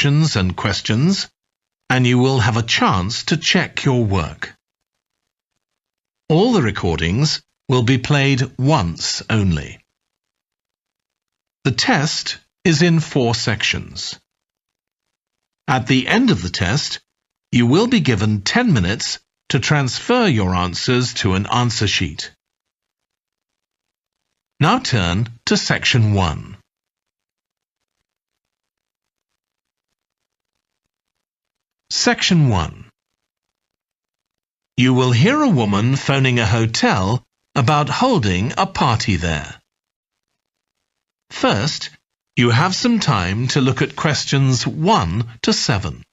options and questions, and you will have a chance to check your work. All the recordings will be played once only. The test is in 4 sections. At the end of the test, you will be given 10 minutes to transfer your answers to an answer sheet. Now turn to Section 1. Section 1. You will hear a woman phoning a hotel about holding a party there. First, you have some time to look at questions 1 to 7.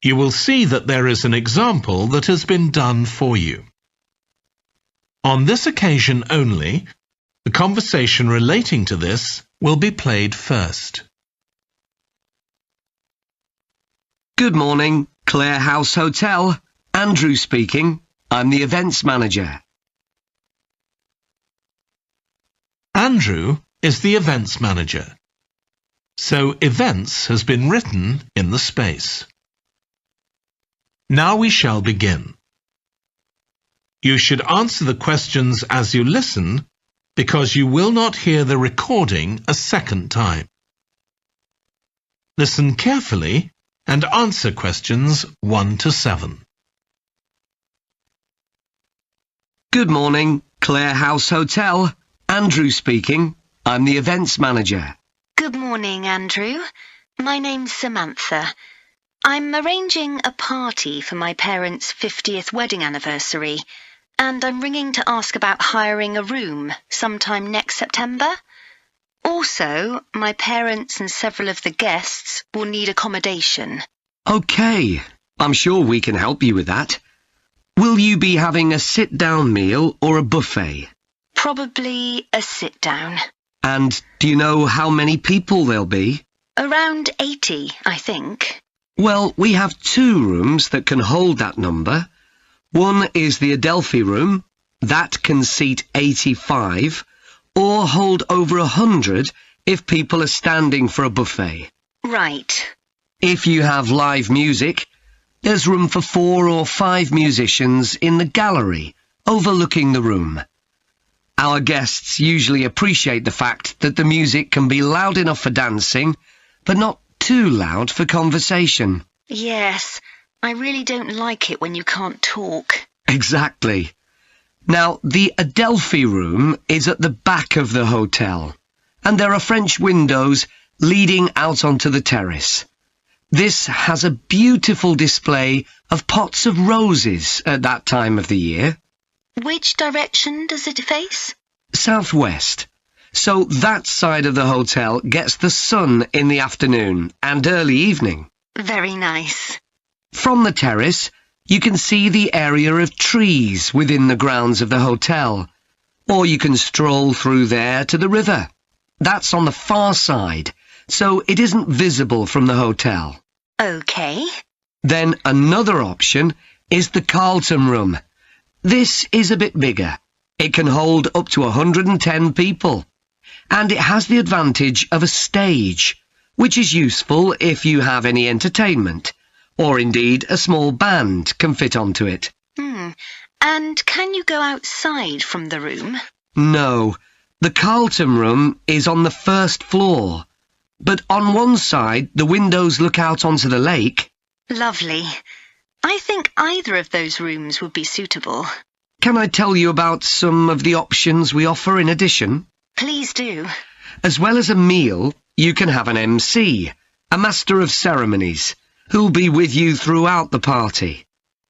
You will see that there is an example that has been done for you. On this occasion only, the conversation relating to this will be played first. Good morning, Clare House Hotel. Andrew speaking. I'm the events manager. Andrew is the events manager. So events has been written in the space. Now we shall begin. You should answer the questions as you listen, because you will not hear the recording a second time. Listen carefully and answer questions 1 to 7. Good morning, Clare House Hotel. Andrew speaking. I'm the events manager. Good morning, Andrew. My name's Samantha. I'm arranging a party for my parents' 50th wedding anniversary, and I'm ringing to ask about hiring a room sometime next September. Also, my parents and several of the guests will need accommodation. OK, I'm sure we can help you with that. Will you be having a sit-down meal or a buffet? Probably a sit-down. And do you know how many people there'll be? Around 80, I think. Well, we have 2 rooms that can hold that number. One is the Adelphi room. That can seat 85, or hold over 100 if people are standing for a buffet. Right. If you have live music, there's room for 4 or 5 musicians in the gallery, overlooking the room. Our guests usually appreciate the fact that the music can be loud enough for dancing, but not too loud for conversation. Yes, I really don't like it when you can't talk. Exactly. Now, the Adelphi room is at the back of the hotel, and there are French windows leading out onto the terrace. This has a beautiful display of pots of roses at that time of the year. Which direction does it face? Southwest. So that side of the hotel gets the sun in the afternoon and early evening. Very nice. From the terrace, you can see the area of trees within the grounds of the hotel, or you can stroll through there to the river. That's on the far side, so it isn't visible from the hotel. OK. Then another option is the Carlton room. This is a bit bigger. It can hold up to 110 people. And it has the advantage of a stage, which is useful if you have any entertainment, or indeed a small band can fit onto it. And can you go outside from the room? No, the Carlton room is on the 1st floor, but on one side the windows look out onto the lake. Lovely. I think either of those rooms would be suitable. Can I tell you about some of the options we offer in addition? Please do. As well as a meal, you can have an MC, a master of ceremonies, who'll be with you throughout the party.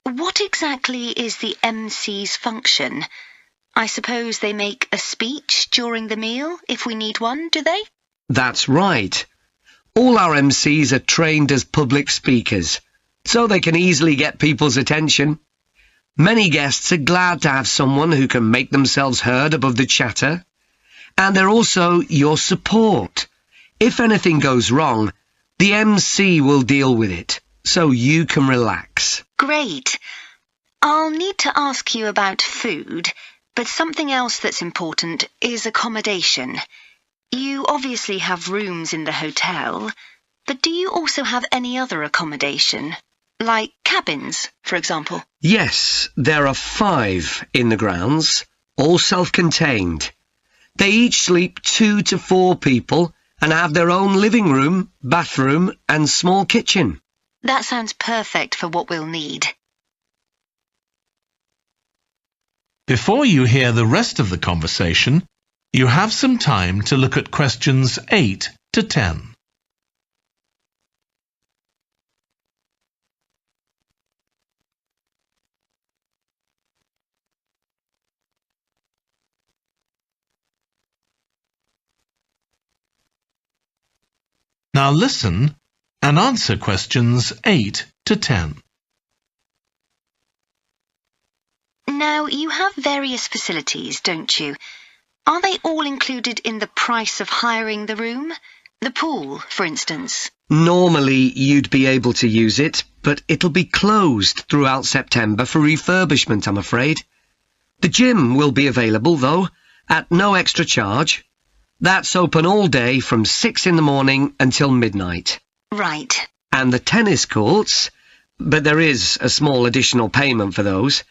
What exactly is the MC's function? I suppose they make a speech during the meal, if we need one, do they? That's right. All our MCs are trained as public speakers, so they can easily get people's attention. Many guests are glad to have someone who can make themselves heard above the chatter. And they're also your support. If anything goes wrong, the MC will deal with it, so you can relax. Great. I'll need to ask you about food, but something else that's important is accommodation. You obviously have rooms in the hotel, but do you also have any other accommodation? Like cabins, for example? Yes, there are 5 in the grounds, all self-contained. They each sleep 2 to 4 people and have their own living room, bathroom and small kitchen. That sounds perfect for what we'll need. Before you hear the rest of the conversation, you have some time to look at questions 8 to 10. Now listen and answer questions 8 to 10. Now, you have various facilities, don't you? Are they all included in the price of hiring the room? The pool, for instance? Normally you'd be able to use it, but it'll be closed throughout September for refurbishment, I'm afraid. The gym will be available, though, at no extra charge. That's open all day from 6 in the morning until midnight. Right. And the tennis courts, but there is a small additional payment for those.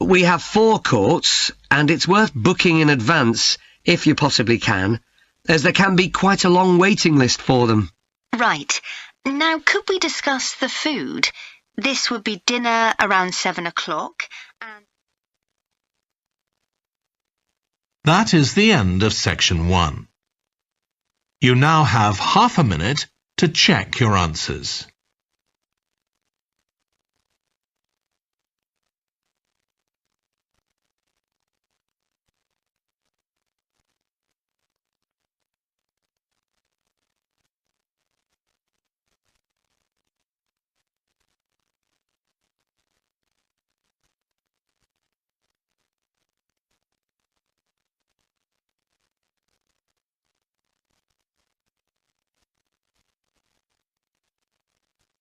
We have 4 courts, and it's worth booking in advance if you possibly can, as there can be quite a long waiting list for them. Right. Now, could we discuss the food? This would be dinner around 7 o'clock, and... That is the end of section 1. You now have half a minute to check your answers.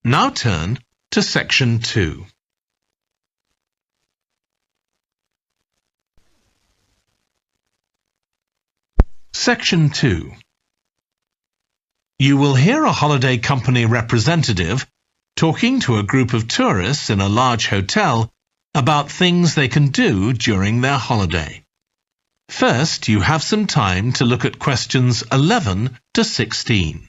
Now turn to section 2. Section 2. You will hear a holiday company representative talking to a group of tourists in a large hotel about things they can do during their holiday. First, you have some time to look at questions 11 to 16.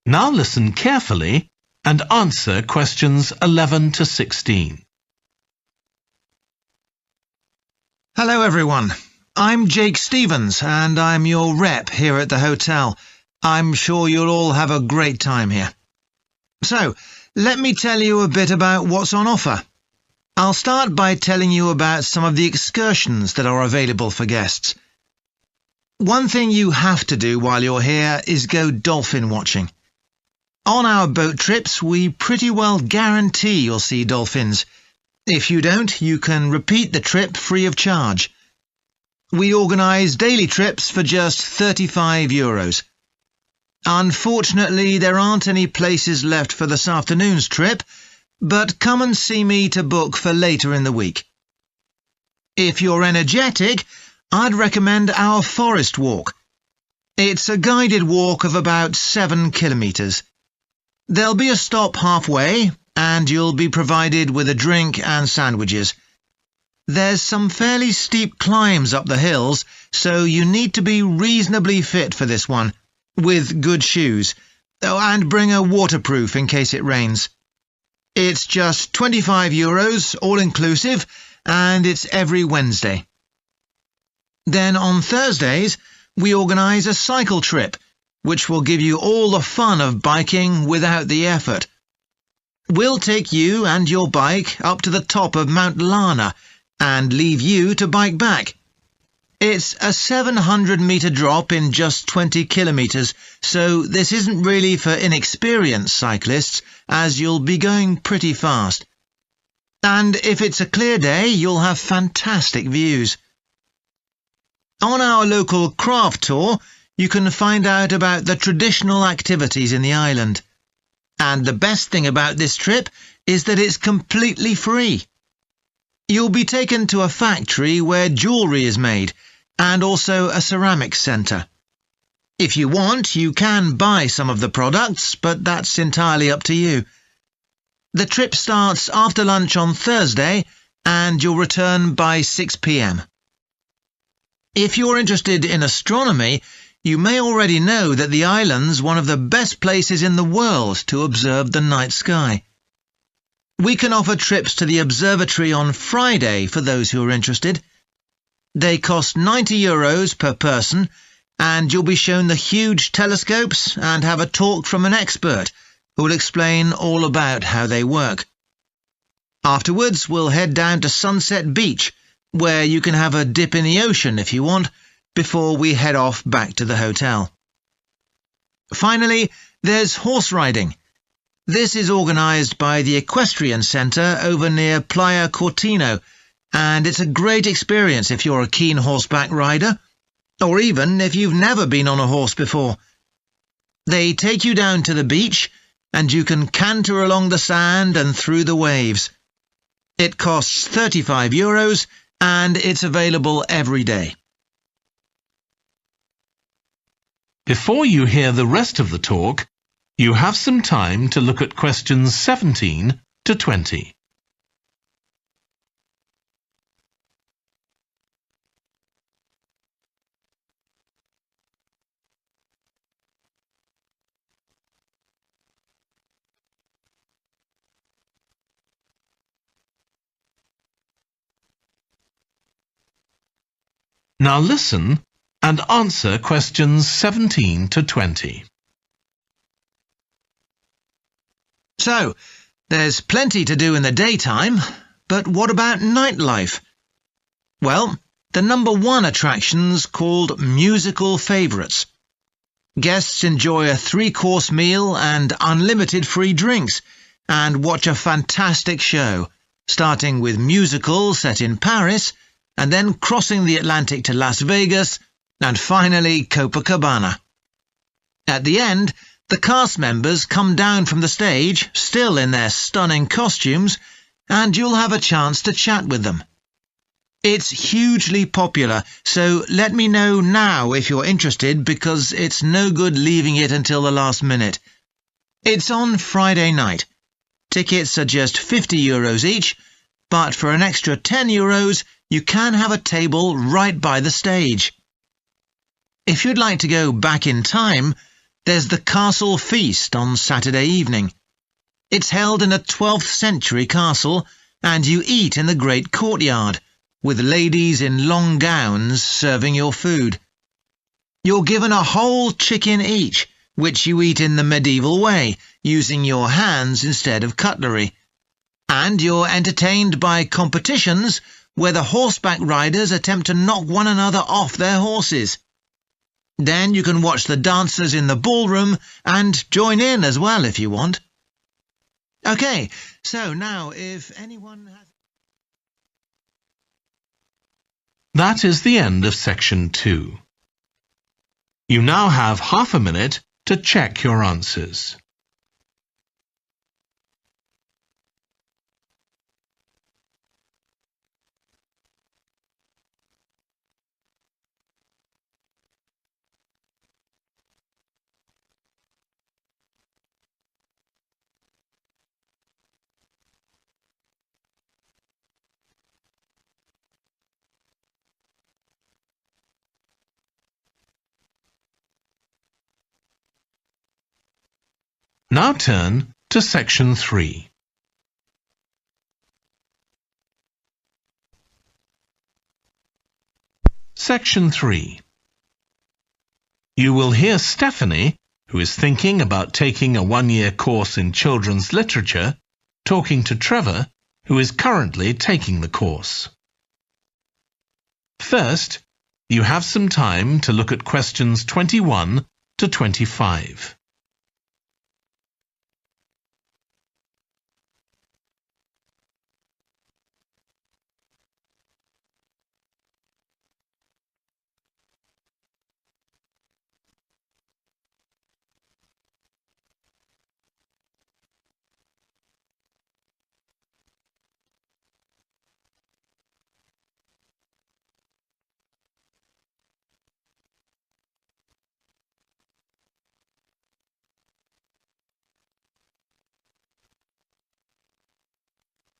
Now listen carefully and answer questions 11 to 16. Hello everyone. I'm Jake Stevens and I'm your rep here at the hotel. I'm sure you'll all have a great time here. So, let me tell you a bit about what's on offer. I'll start by telling you about some of the excursions that are available for guests. One thing you have to do while you're here is go dolphin watching. On our boat trips, we pretty well guarantee you'll see dolphins. If you don't, you can repeat the trip free of charge. We organise daily trips for just €35. Unfortunately, there aren't any places left for this afternoon's trip, but come and see me to book for later in the week. If you're energetic, I'd recommend our forest walk. It's a guided walk of about 7 kilometres. There'll be a stop halfway, and you'll be provided with a drink and sandwiches. There's some fairly steep climbs up the hills, so you need to be reasonably fit for this one, with good shoes. Oh, and bring a waterproof in case it rains. It's just €25, all inclusive, and it's every Wednesday. Then on Thursdays, we organise a cycle trip, which will give you all the fun of biking without the effort. We'll take you and your bike up to the top of Mount Lana and leave you to bike back. It's a 700-metre drop in just 20 kilometres, so this isn't really for inexperienced cyclists, as you'll be going pretty fast. And if it's a clear day, you'll have fantastic views. On our local craft tour, you can find out about the traditional activities in the island. And the best thing about this trip is that it's completely free. You'll be taken to a factory where jewellery is made, and also a ceramics centre. If you want, you can buy some of the products, but that's entirely up to you. The trip starts after lunch on Thursday, and you'll return by 6 p.m. If you're interested in astronomy, you may already know that the island's one of the best places in the world to observe the night sky. We can offer trips to the observatory on Friday for those who are interested. They cost €90 per person, and you'll be shown the huge telescopes and have a talk from an expert who will explain all about how they work. Afterwards, we'll head down to Sunset Beach, where you can have a dip in the ocean if you want, before we head off back to the hotel. Finally, there's horse riding. This is organised by the Equestrian Centre over near Playa Cortino, and it's a great experience if you're a keen horseback rider, or even if you've never been on a horse before. They take you down to the beach, and you can canter along the sand and through the waves. It costs €35, and it's available every day. Before you hear the rest of the talk, you have some time to look at questions 17 to 20. Now listen and answer questions 17 to 20. So, there's plenty to do in the daytime, but what about nightlife? Well, the number one attraction's called Musical Favourites. Guests enjoy a 3-course meal and unlimited free drinks, and watch a fantastic show, starting with musicals set in Paris, and then crossing the Atlantic to Las Vegas, and finally Copacabana. At the end, the cast members come down from the stage, still in their stunning costumes, and you'll have a chance to chat with them. It's hugely popular, so let me know now if you're interested, because it's no good leaving it until the last minute. It's on Friday night. Tickets are just €50 each, but for an extra €10, you can have a table right by the stage. If you'd like to go back in time, there's the Castle Feast on Saturday evening. It's held in a 12th century castle, and you eat in the great courtyard, with ladies in long gowns serving your food. You're given a whole chicken each, which you eat in the medieval way, using your hands instead of cutlery. And you're entertained by competitions where the horseback riders attempt to knock one another off their horses. Then you can watch the dancers in the ballroom and join in as well if you want. OK, so now if anyone has... That is the end of section 2. You now have half a minute to check your answers. Now turn to Section 3. Section 3. You will hear Stephanie, who is thinking about taking a one-year course in children's literature, talking to Trevor, who is currently taking the course. First, you have some time to look at questions 21 to 25.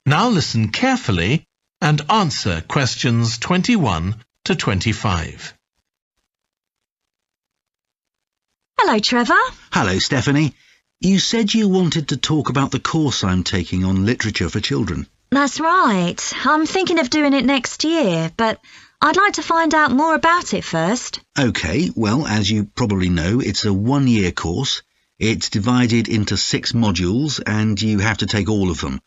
Now listen carefully and answer questions 21 to 25. Hello, Trevor. Hello, Stephanie. You said you wanted to talk about the course I'm taking on literature for children. That's right. I'm thinking of doing it next year, but I'd like to find out more about it first. OK, well, as you probably know, it's a one-year course. It's divided into 6 modules, and you have to take all of them.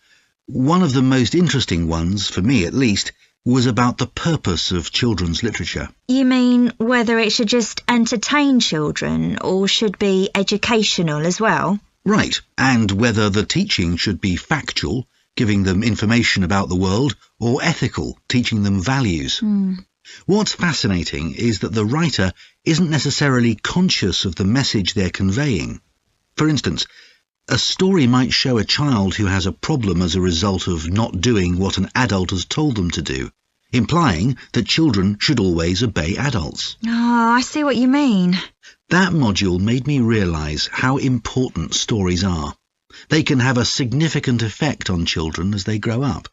One of the most interesting ones, for me at least, was about the purpose of children's literature. You mean whether it should just entertain children or should be educational as well? Right, and whether the teaching should be factual, giving them information about the world, or ethical, teaching them values. What's fascinating is that the writer isn't necessarily conscious of the message they're conveying. For instance, a story might show a child who has a problem as a result of not doing what an adult has told them to do, implying that children should always obey adults. Oh, I see what you mean. That module made me realise how important stories are. They can have a significant effect on children as they grow up.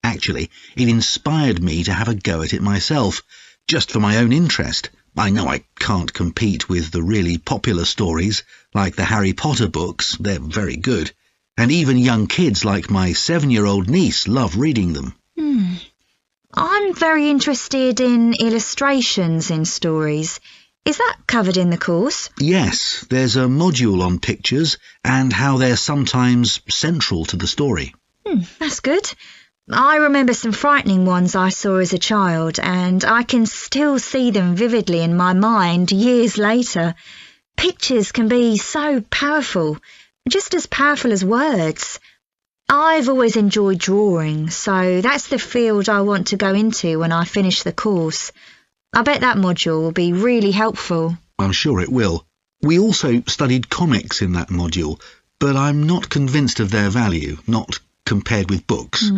Actually, it inspired me to have a go at it myself, just for my own interest. I know I can't compete with the really popular stories, like the Harry Potter books. They're very good. And even young kids like my 7-year-old niece love reading them. I'm very interested in illustrations in stories. Is that covered in the course? Yes, there's a module on pictures and how they're sometimes central to the story. That's good. I remember some frightening ones I saw as a child, and I can still see them vividly in my mind years later. Pictures can be so powerful, just as powerful as words. I've always enjoyed drawing, so that's the field I want to go into when I finish the course. I bet that module will be really helpful. I'm sure it will. We also studied comics in that module, but I'm not convinced of their value, not compared with books.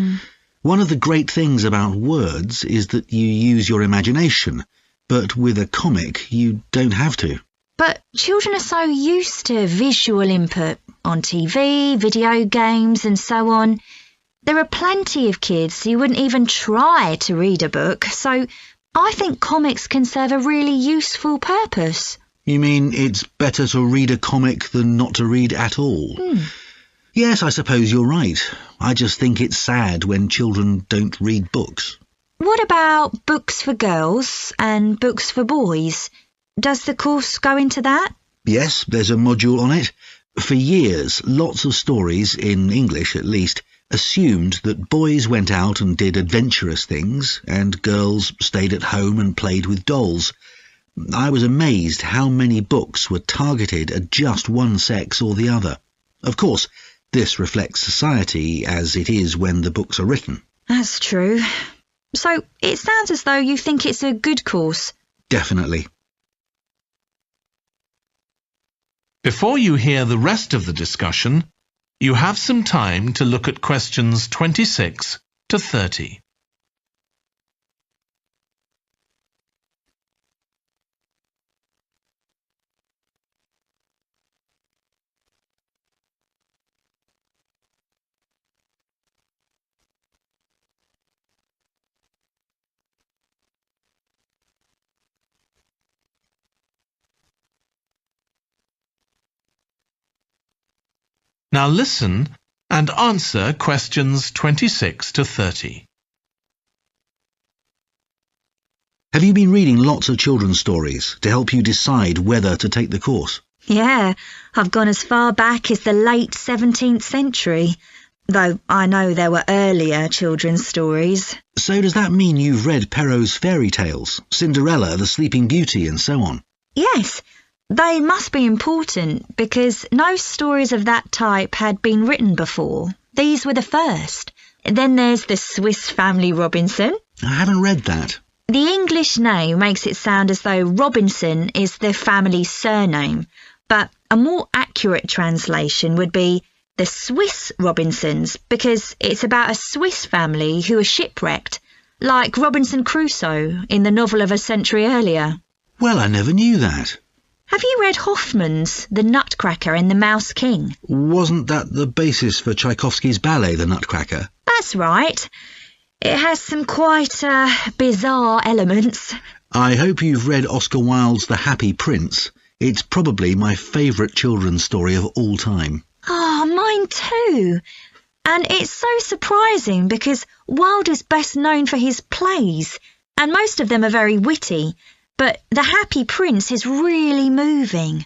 One of the great things about words is that you use your imagination, but with a comic you don't have to. But children are so used to visual input on TV, video games and so on. There are plenty of kids who wouldn't even try to read a book, so I think comics can serve a really useful purpose. You mean it's better to read a comic than not to read at all? Yes, I suppose you're right. I just think it's sad when children don't read books. What about books for girls and books for boys? Does the course go into that? Yes, there's a module on it. For years, lots of stories, in English at least, assumed that boys went out and did adventurous things, and girls stayed at home and played with dolls. I was amazed how many books were targeted at just one sex or the other. Of course, this reflects society as it is when the books are written. That's true. So it sounds as though you think it's a good course. Definitely. Before you hear the rest of the discussion, you have some time to look at questions 26 to 30. Now listen and answer questions 26 to 30. Have you been reading lots of children's stories to help you decide whether to take the course? Yeah, I've gone as far back as the late 17th century, though I know there were earlier children's stories. So does that mean you've read Perrault's fairy tales, Cinderella, the Sleeping Beauty, and so on? Yes, they must be important because no stories of that type had been written before. These were the first. Then there's the Swiss Family Robinson. I haven't read that. The English name makes it sound as though Robinson is the family's surname, but a more accurate translation would be the Swiss Robinsons, because it's about a Swiss family who are shipwrecked, like Robinson Crusoe in the novel of a century earlier. Well, I never knew that. Have you read Hoffmann's The Nutcracker and the Mouse King? Wasn't that the basis for Tchaikovsky's ballet, The Nutcracker? That's right. It has some quite bizarre elements. I hope you've read Oscar Wilde's The Happy Prince. It's probably my favourite children's story of all time. Oh, mine too. And it's so surprising because Wilder's best known for his plays, and most of them are very witty, but The Happy Prince is really moving.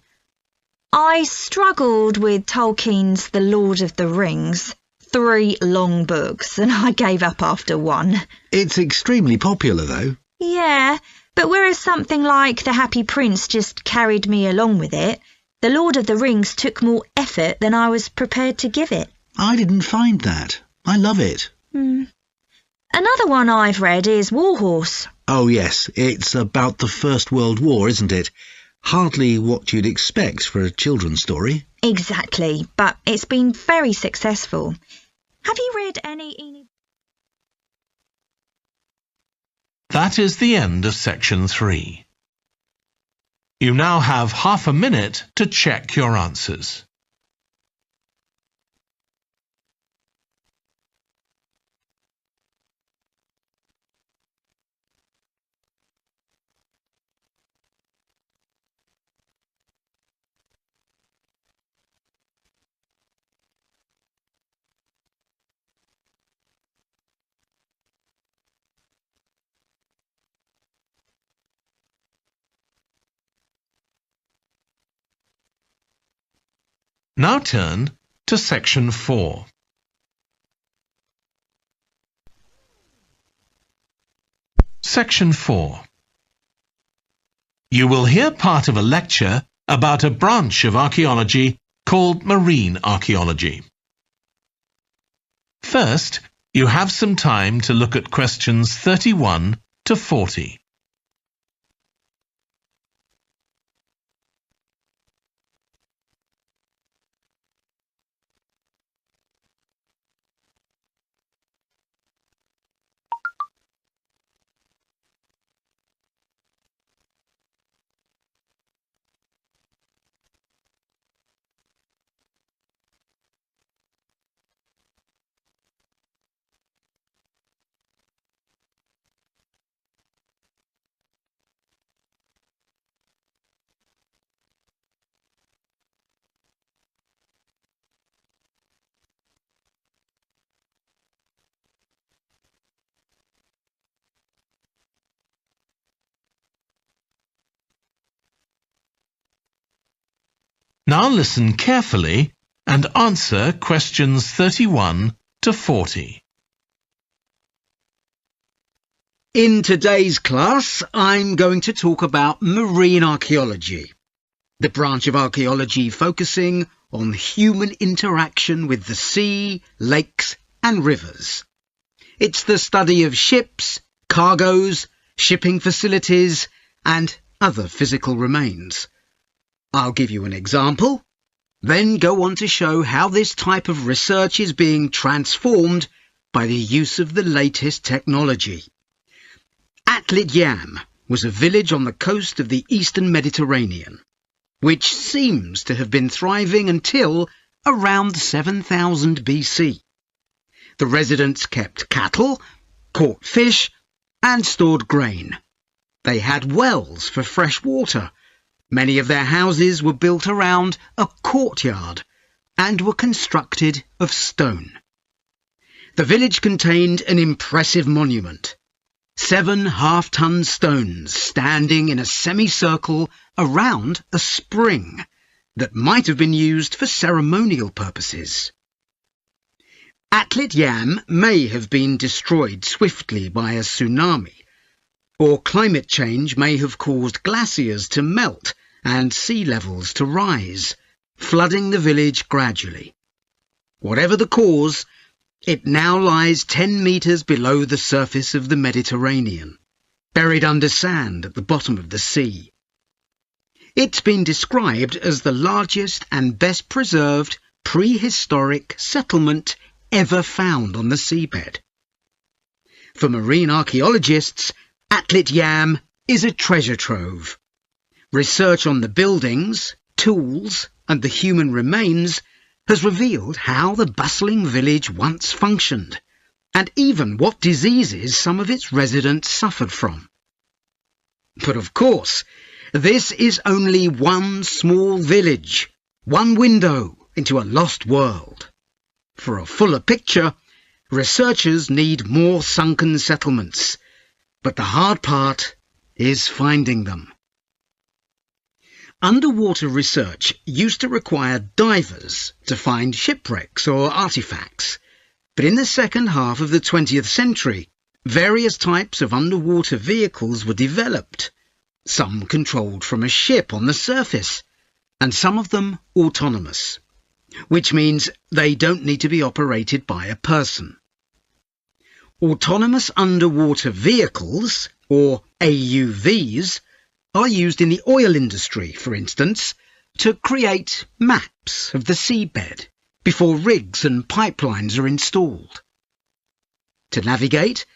I struggled with Tolkien's The Lord of the Rings. 3 long books, and I gave up after 1. It's extremely popular, though. Yeah, but whereas something like The Happy Prince just carried me along with it, The Lord of the Rings took more effort than I was prepared to give it. I didn't find that. I love it. Another one I've read is Warhorse. Oh, yes, it's about the First World War, isn't it? Hardly what you'd expect for a children's story. Exactly, but it's been very successful. Have you read any... That is the end of section 3. You now have half a minute to check your answers. Now turn to section 4. Section 4. You will hear part of a lecture about a branch of archaeology called marine archaeology. First, you have some time to look at questions 31 to 40. Now listen carefully and answer questions 31 to 40. In today's class, I'm going to talk about marine archaeology, the branch of archaeology focusing on human interaction with the sea, lakes and rivers. It's the study of ships, cargoes, shipping facilities and other physical remains. I'll give you an example, then go on to show how this type of research is being transformed by the use of the latest technology. Atlit Yam was a village on the coast of the eastern Mediterranean, which seems to have been thriving until around 7000 BC. The residents kept cattle, caught fish, and stored grain. They had wells for fresh water. Many of their houses were built around a courtyard, and were constructed of stone. The village contained an impressive monument, 7 half-ton stones standing in a semicircle around a spring that might have been used for ceremonial purposes. Atlit Yam may have been destroyed swiftly by a tsunami, or climate change may have caused glaciers to melt and sea levels to rise, flooding the village gradually. Whatever the cause, it now lies 10 metres below the surface of the Mediterranean, buried under sand at the bottom of the sea. It's been described as the largest and best preserved prehistoric settlement ever found on the seabed. For marine archaeologists, Atlit Yam is a treasure trove. Research on the buildings, tools, and the human remains has revealed how the bustling village once functioned, and even what diseases some of its residents suffered from. But of course, this is only one small village, one window into a lost world. For a fuller picture, researchers need more sunken settlements, but the hard part is finding them. Underwater research used to require divers to find shipwrecks or artifacts, but in the second half of the 20th century, various types of underwater vehicles were developed, some controlled from a ship on the surface, and some of them autonomous, which means they don't need to be operated by a person. Autonomous underwater vehicles, or AUVs, are used in the oil industry, for instance, to create maps of the seabed before rigs and pipelines are installed. To navigate,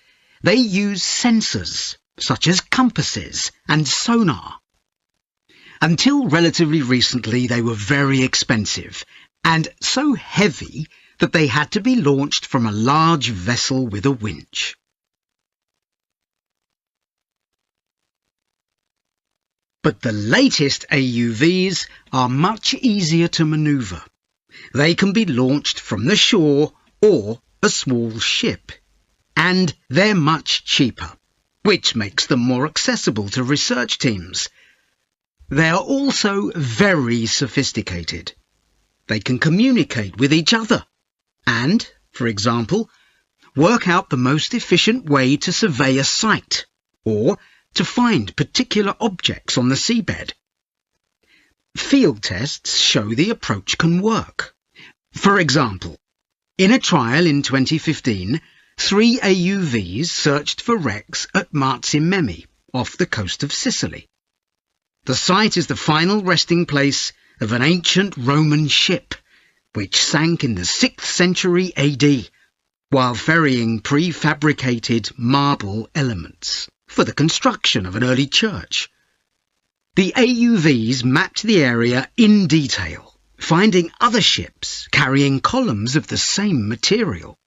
they use sensors such as compasses and sonar. Until relatively recently, they were very expensive and so heavy that they had to be launched from a large vessel with a winch. But the latest AUVs are much easier to manoeuvre. They can be launched from the shore or a small ship, and they're much cheaper, which makes them more accessible to research teams. They are also very sophisticated. They can communicate with each other and, for example, work out the most efficient way to survey a site or to find particular objects on the seabed. Field tests show the approach can work. For example, in a trial in 2015, 3 AUVs searched for wrecks at Marsimemi, off the coast of Sicily. The site is the final resting place of an ancient Roman ship, which sank in the 6th century AD, while ferrying prefabricated marble elements for the construction of an early church. The AUVs mapped the area in detail, finding other ships carrying columns of the same material.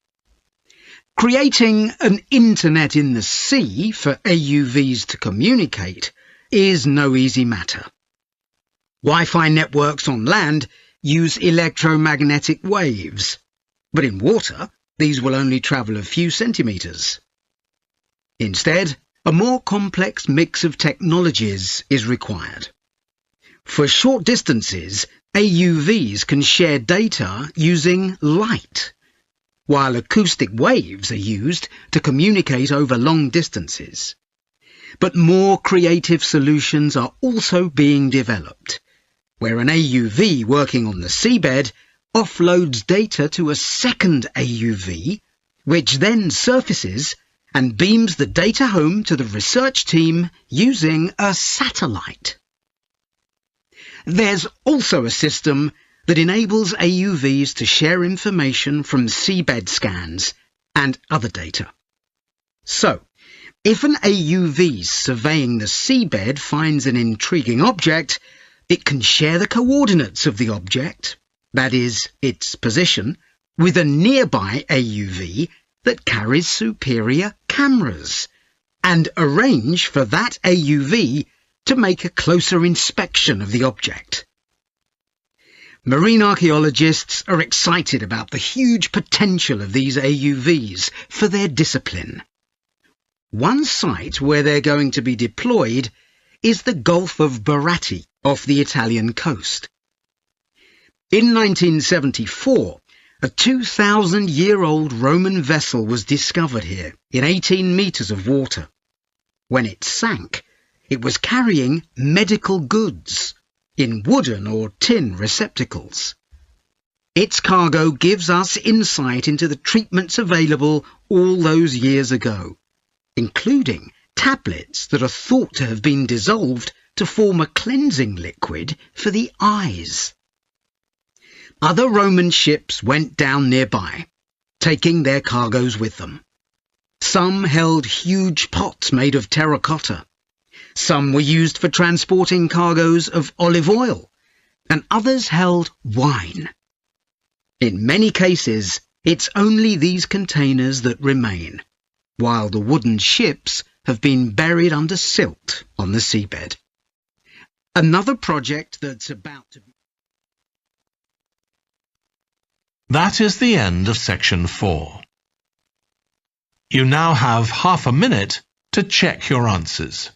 Creating an internet in the sea for AUVs to communicate is no easy matter. Wi-Fi networks on land use electromagnetic waves, but in water these will only travel a few centimetres. Instead, a more complex mix of technologies is required. For short distances, AUVs can share data using light, while acoustic waves are used to communicate over long distances. But more creative solutions are also being developed, where an AUV working on the seabed offloads data to a second AUV, which then surfaces and beams the data home to the research team using a satellite. There's also a system that enables AUVs to share information from seabed scans and other data. So, if an AUV surveying the seabed finds an intriguing object, it can share the coordinates of the object, that is, its position, with a nearby AUV that carries superior cameras, and arrange for that AUV to make a closer inspection of the object. Marine archaeologists are excited about the huge potential of these AUVs for their discipline. One site where they're going to be deployed is the Gulf of Baratti off the Italian coast. In 1974, a 2,000-year-old Roman vessel was discovered here in 18 metres of water. When it sank, it was carrying medical goods in wooden or tin receptacles. Its cargo gives us insight into the treatments available all those years ago, including tablets that are thought to have been dissolved to form a cleansing liquid for the eyes. Other Roman ships went down nearby, taking their cargoes with them. Some held huge pots made of terracotta. Some were used for transporting cargoes of olive oil, and others held wine. In many cases, it's only these containers that remain, while the wooden ships have been buried under silt on the seabed. Another project that's about to be... That is the end of section 4. You now have half a minute to check your answers.